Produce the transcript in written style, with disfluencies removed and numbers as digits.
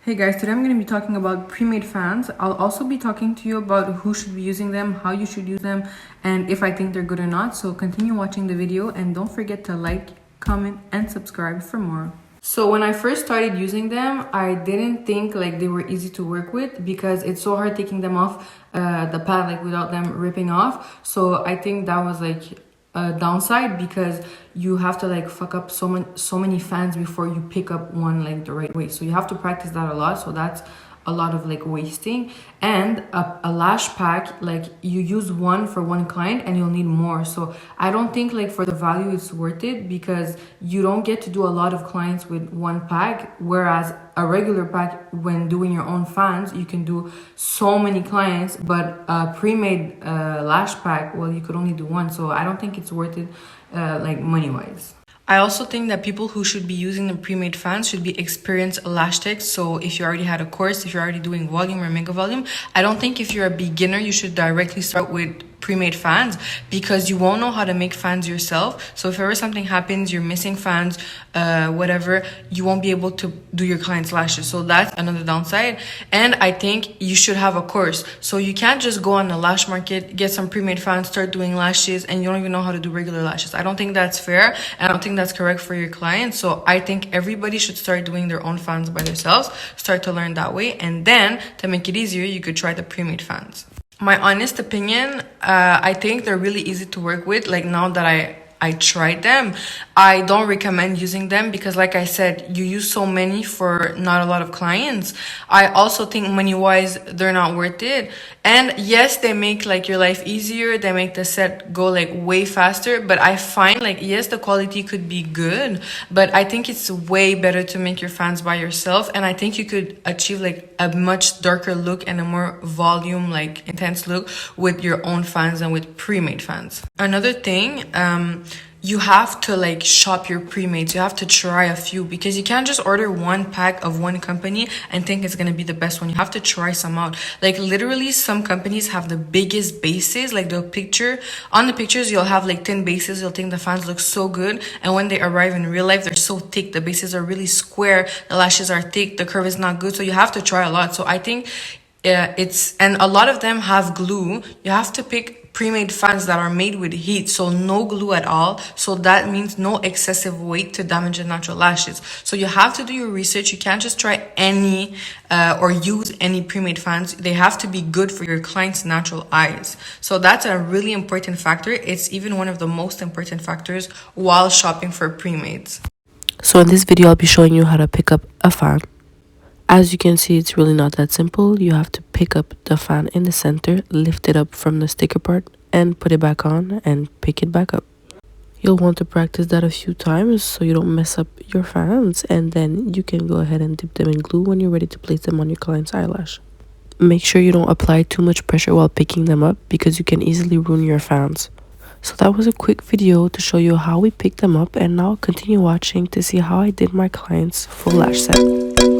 Hey guys, today I'm going to be talking about pre-made fans. I'll also be talking to you about who should be using them, how you should use them, and if I think they're good or not. So continue watching the video and don't forget to like, comment, and subscribe for more. So when I first started using them, I didn't think like they were easy to work with because it's so hard taking them off the pad like without them ripping off. So I think that was like a downside because you have to like fuck up so many fans before you pick up one like the right way. So you have to practice that a lot. So that's a lot of like wasting. And a lash pack, like you use one for one client and you'll need more. So I don't think like for the value it's worth it because you don't get to do a lot of clients with one pack, whereas a regular pack, when doing your own fans, you can do so many clients. But a pre-made lash pack, well, you could only do one. So I don't think it's worth it like money wise. I also think that people who should be using the pre-made fans should be experienced lash techs. So if you already had a course, if you're already doing volume or mega volume, I don't think if you're a beginner, you should directly start with pre-made fans because you won't know how to make fans yourself. So if ever something happens, you're missing fans, whatever, you won't be able to do your clients' lashes. So that's another downside. And I think you should have a course. So you can't just go on the lash market, get some pre-made fans, start doing lashes, and you don't even know how to do regular lashes. I don't think that's fair. And I don't think that's correct for your clients. So I think everybody should start doing their own fans by themselves, start to learn that way. And then to make it easier, you could try the pre-made fans. My honest opinion, I think they're really easy to work with. Like now that I tried them, I don't recommend using them because like I said, you use so many for not a lot of clients. I also think money-wise, they're not worth it. And yes, they make like your life easier. They make the set go like way faster. But I find like, yes, the quality could be good, but I think it's way better to make your fans by yourself. And I think you could achieve like a much darker look and a more volume, like intense look with your own fans and with pre-made fans. Another thing, you have to like shop your pre-mades. You have to try a few because you can't just order one pack of one company and think it's going to be the best one. You have to try some out. Like literally some companies have the biggest bases, like on the pictures, you'll have like 10 bases. You'll think the fans look so good. And when they arrive in real life, they're so thick. The bases are really square. The lashes are thick. The curve is not good. So you have to try a lot. So I think and a lot of them have glue. You have to pick pre-made fans that are made with heat, so no glue at all. So that means no excessive weight to damage the natural lashes. So you have to do your research. You can't just try any or use any pre-made fans. They have to be good for your client's natural eyes. So that's a really important factor. It's even one of the most important factors while shopping for pre-mades. So in this video, I'll be showing you how to pick up a fan. As you can see, it's really not that simple. You have to pick up the fan in the center, lift it up from the sticker part, and put it back on and pick it back up. You'll want to practice that a few times so you don't mess up your fans, and then you can go ahead and dip them in glue when you're ready to place them on your client's eyelash. Make sure you don't apply too much pressure while picking them up because you can easily ruin your fans. So that was a quick video to show you how we picked them up, and now continue watching to see how I did my client's full lash set.